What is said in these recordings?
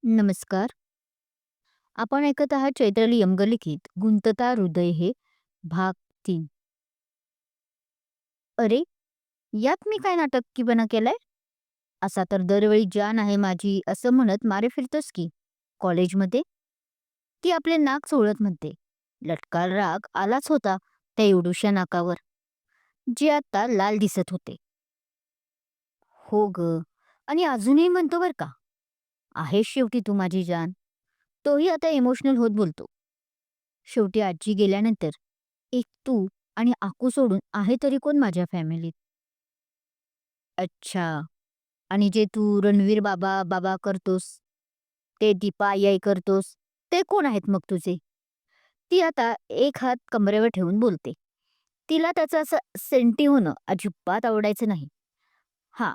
नमस्कार. आपण ऐकत आहात चैत्राली यमगलिखित गुंतता हृदय हे भाग 3. अरे, यात मी काय नाटक्कीपणा केलाय? असा तर दरवेळी जान आहे माझी असं म्हणत मारे फिरतोस की. कॉलेजमध्ये ती आपले नाक सोडत म्हणते. लटका राग आलाच होता त्या एवढूशा नाकावर, जे आता लाल दिसत होते. हो ग. आणि अजूनही म्हणतो बर का, आहेस शेवटी तू माझी जान. तोही आता इमोशनल होत बोलतो. शेवटी आजी गेल्यानंतर एक तू आणि आकू सोडून आहे तरी कोण माझ्या फॅमिलीत? अच्छा. आणि जे तू रणवीर बाबा, बाबा करतोस, ते दीपा आई-आई करतोस, ते कोण आहेत मग तुझे? ती आता एक हात कमरेवर ठेवून बोलते. तिला त्याचं असं सेंटी होणं अजिबात आवडायचं नाही. हां,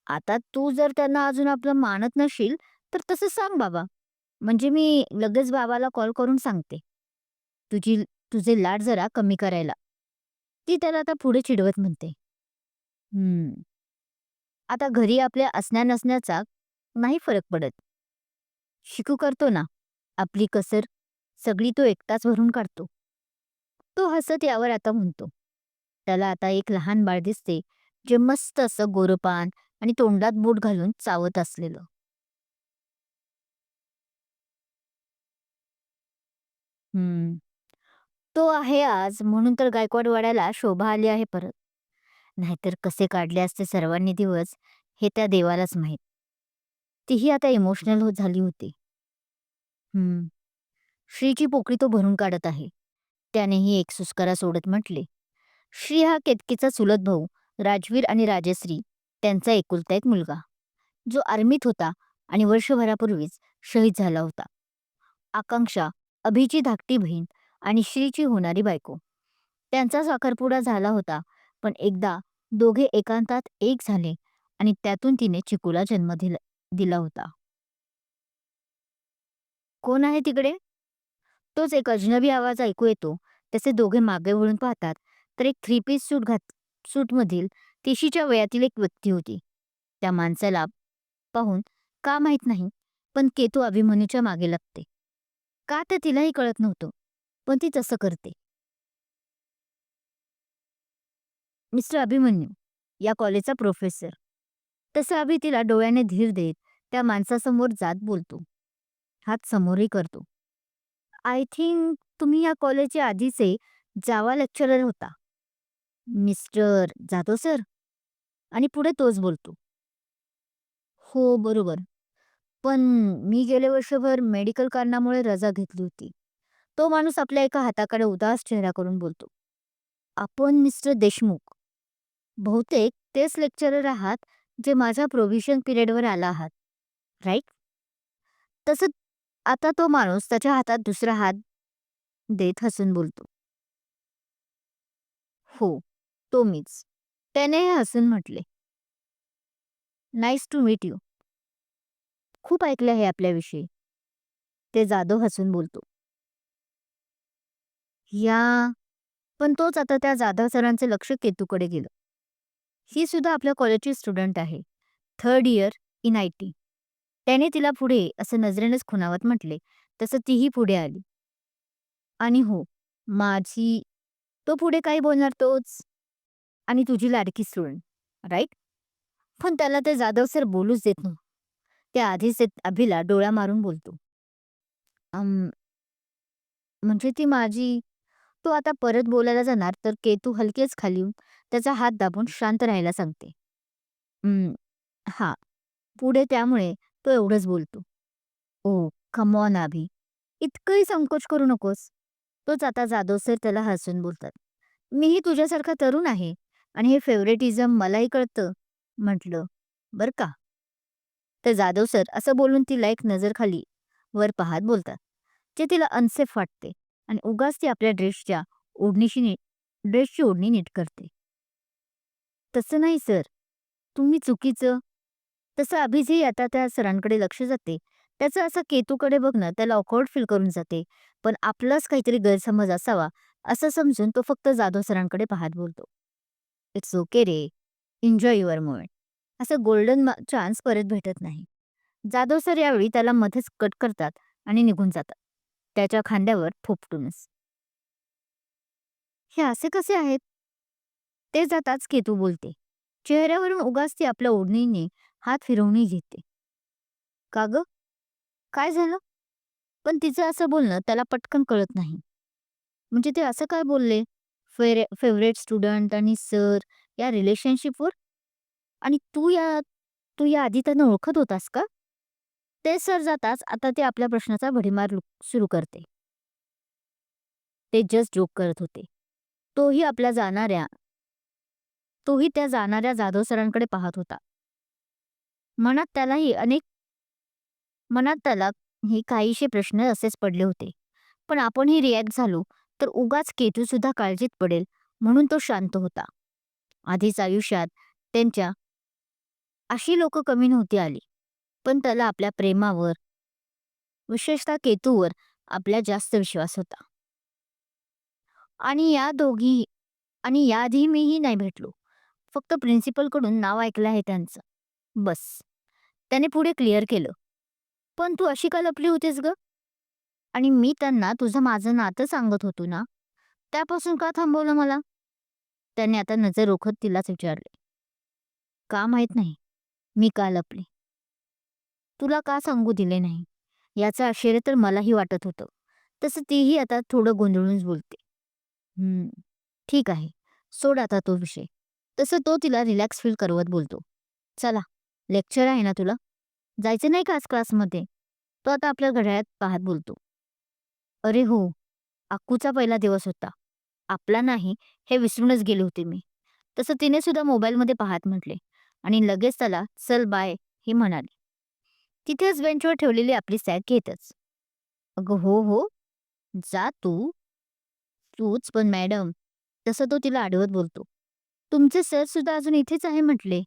आता तू जर त्यांना अजून आपलं मानत नशील, तर तसं सांग बाबा. म्हणजे मी लगेच बाबाला कॉल करून सांगते. तुझी तुझे लाड जरा कमी करायला. ती त्याला आता पुढे चिडवत म्हणते. हं. आता घरी आपल्या असण्या-नसण्याचा नाही फरक पडत. शिकू करतो ना, आपली कसर सगळी तो एकटाच भरून काढतो. तो हसत यावर आता म्हणतो. त्याला आता एक लहान बाळ दिसते, जे मस्त असं गोरपान आणि तोंडात बोट घालून चावत असलेलं. हं. तो आहे आज म्हणून तर गायकवाड शोभा आली आहे परत. नाहीतर कसे काढले असते सर्वांनी दिवस, हे त्या देवालाच माहीत. तीही आता इमोशनल झाली होती. हं. श्रीची पोकळी तो भरून काढत आहे. त्यानेही एक सुस्कारा सोडत म्हटले, श्री हा केतकीचा चुलत भाऊ राजवीर आणि राजश्री त्यांचा एकुलता एक मुलगा, जो आर्मीत होता आणि वर्षभरापूर्वीच शहीद झाला होता. आकांक्षा, अभिची धाकटी बहीण आणि श्रीची होणारी बायको. त्यांचा साखरपुडा झाला होता, पण एकदा दोघे एकांतात एक झाले आणि त्यातून तिने चिकूला जन्म दिला दिला होता. कोण आहे तिकडे? तोच एक अजनबी आवाज ऐकू येतो. त्याचे दोघे मागे वळून पाहतात, तर एक थ्री पीस सूटमधील तिशीच्या वयातील एक व्यक्ती होती. त्या माणसाला पाहून का माहीत नाही, पण केतू अभिमन्यूच्या मागे लागते. का ते तिलाही कळत नव्हतं, पण ती तसं करते. मिस्टर अभिमन्यू, या कॉलेजचा प्रोफेसर. तसं अभि तिला डोळ्याने धीर देत त्या माणसासमोर जात बोलतो. हात समोरही करतो. आय थिंक तुम्ही या कॉलेजचे आधीचे जावा लेक्चरर होता. Mister Jadhav sir. आणि पुढे तोच बोलतो. हो, बरोबर. पण मी गेले वर्षभर मेडिकल कारणामुळे रजा घेतली होती. तो माणूस आपल्या एका हाताकडे उदास चेहरा करून बोलतो. आपण मिस्टर देशमुख. बहुतेक तेच लेक्चरर आहात जे माझ्या प्रोव्हिजन पिरियडवर आला आहात, राईट? तसं आता तो माणूस त्याच्या हातात दुसरा हात देत हसून बोलतो. हो, तो मीच. त्याने हसून म्हटले, नाईस टू मीट यू. खूप ऐकले आहे आपल्याविषयी. ते जाधव हसून बोलतो. या पण तोच आता त्या जाधव सरांचे लक्ष केतूकडे गेलं. ही सुद्धा आपल्या कॉलेजची स्टुडंट आहे. Third year in IT. त्याने तिला पुढे असं नजरेनेच खुणावत म्हटले, तसं तीही पुढे आली. आणि हो, माझी तो पुढे काही बोलणार तोच आणि तुझी लाडकी स्टुडंट, राईट? पण त्याला ते जाधव सर बोलूच देत नव्हते. त्या आधीच ते अभिला डोळा मारून बोलतो. अं, म्हणजे ती माझी. तो आता परत बोलायला जाणार तर केतू हलकेच खाली येऊन त्याचा हात दाबून शांत राहायला सांगते. "हं, हां." पुढे त्यामुळे तो एवढंच बोलतो. "ओह, कम ऑन अभि. इतकंही संकोच करू नकोस." तोच आता जाधव सर त्याला हसून बोलतात. "मीही तुझ्यासारखा तरुण आहे आणि हे फेव्हरेटिझम मलाही कळतं." म्हटलं, "बरं का?" तर जाधव सर असं बोलून तिला एक नजर खाली वर पाहत बोलतात, जे तिला अनसेफ वाटते आणि उगाच ती आपल्या ड्रेसची ओढणी नीट करते. "तसं नाही सर, तुम्ही चुकीचं." तसं अभिजी आता त्या सरांकडे लक्ष जाते. त्याचं असं केतूकडे बघणं त्याला ऑकवर्ड फील करून जाते. पण आपलाच काहीतरी गैरसमज असावा असं समजून तो फक्त जाधव सरांकडे पाहत बोलतो. "It's okay ray. Enjoy your moment." असं गोल्डन चान्स परत भेटत नाही. जाधव सर यावेळी त्याला मध्येच कट करतात आणि निघून जातात, त्याच्या खांद्यावर थोपटूनच. हे असे कसे आहेत? ते जाताच केतू बोलते. चेहऱ्यावरून उगाच ती आपल्या ओढणीने हात फिरवूनही घेते. का ग? काय झालं? पण तिचं असं बोलणं त्याला पटकन कळत नाही. म्हणजे ते असं काय बोलले? फेव्हरेट स्टुडंट आणि सर या रिलेशनशिपवर? आणि तू या आधी त्यांना ओळखत होतास का? ते सर जाताच आता ते आपल्या प्रश्नाचा भडीमार सुरू करते. ते जस्ट जोक करत होते. तोही आपल्या जाणाऱ्या तोही त्या जाणाऱ्या जाधव सरांकडे पाहत होता. मनात त्यालाही अनेक मनात त्याला हे काहीशे प्रश्न असेच पडले होते. पण आपणही रिॲक्ट झालो तर उगाच केतू सुद्धा काळजीत पडेल म्हणून तो शांत होता. आधीच आयुष्यात त्यांच्या अशी लोकं कमी नव्हती आली. पण त्याला आपल्या प्रेमावर, विशेषतः केतूवर आपला जास्त विश्वास होता. आणि या दोघी आणि याआधी मीही नाही भेटलो. फक्त प्रिन्सिपलकडून नाव ऐकलं आहे त्यांचं. बस. त्याने पुढे क्लिअर केलं. "पण तू अशी का लपली होतीस गं? आणि मी त्यांना तुझं माझं नातं सांगत होतो ना, त्यापासून का थांबवलं मला?" त्याने आता नजर रोखत तिलाच विचारले. "का माहीत नाही, मी का लपले. तुला का सांगू दिले नाही, याचं आश्चर्य तर मलाही वाटत होतं." तसं तीही आता थोडं गोंधळूनच बोलते. "हं, ठीक आहे. सोड आता तो विषय." तसं तो तिला रिलॅक्स फील करवत बोलतो. "चला, लेक्चर आहे ना तुला? जायचं नाही का आज क्लासमध्ये?" तो आता आपल्या घड्याळात पाहत बोलतो. "अरे हो, अक्कूचा पहिला दिवस होता. आपला नाही हे विसरूनच गेले होते मी." तसं तिने सुद्धा मोबाईलमध्ये पाहत म्हटले आणि लगेच त्याला "चल बाय" हे म्हणाली. तिथेच बेंचवर ठेवलेली आपली सॅक घेतच. "अगं हो, हो, जा तूच पण मॅडम." तसं तो तिला आडवत बोलतो. "तुमचे सर सुद्धा अजून इथेच आहे म्हटले."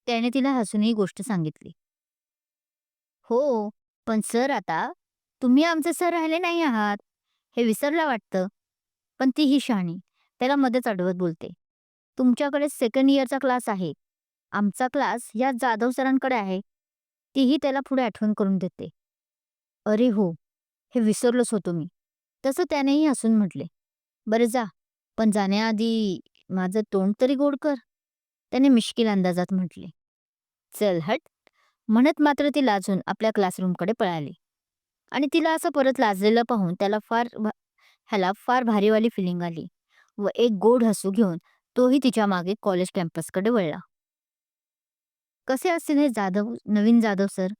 त्याने तिला हसून ही गोष्ट सांगितली. "हो, पण सर आता तुम्ही आमचे सर राहिले नाही आहात. हे विसरला वाटतं." पण तीही शहाणी त्याला मध्येच अडवत बोलते. "तुमच्याकडे सेकंड इयरचा क्लास आहे. आमचा क्लास या जाधव सरांकडे आहे." तीही त्याला पुढे आठवण करून देते. "अरे हो, हे विसरलोच होतो मी." तसं त्यानेही हसून म्हटले. "बरं जा, पण जाण्याआधी माझं तोंड तरी गोड कर." त्याने मिश्किल अंदाजात म्हटले. "चल हट." म्हणत मात्र ती लाजून आपल्या क्लासरूमकडे पळाली. आणि तिला असं परत लाजलेलं पाहून ह्याला फार भारीवाली फिलिंग आली व एक गोड हसू घेऊन तोही तिच्या मागे कॉलेज कॅम्पसकडे वळला. कसे असतील हे नवीन जाधव सर?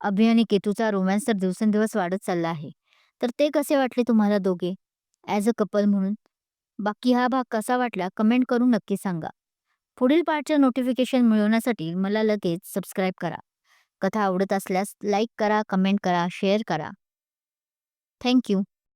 अभि आणि केतूचा रोमॅन्स तर दिवसेंदिवस वाढत चालला आहे. तर ते कसे वाटले तुम्हाला दोघे? ॲज अ कपल म्हणून? बाकी हा भाग कसा वाटला कमेंट करून नक्की सांगा. पुढील पार्टचे नोटिफिकेशन मिळवण्यासाठी मला लगेच सबस्क्राईब करा. कथा आवडत असल्यास लाईक करा, कमेंट करा, शेअर करा. Thank you.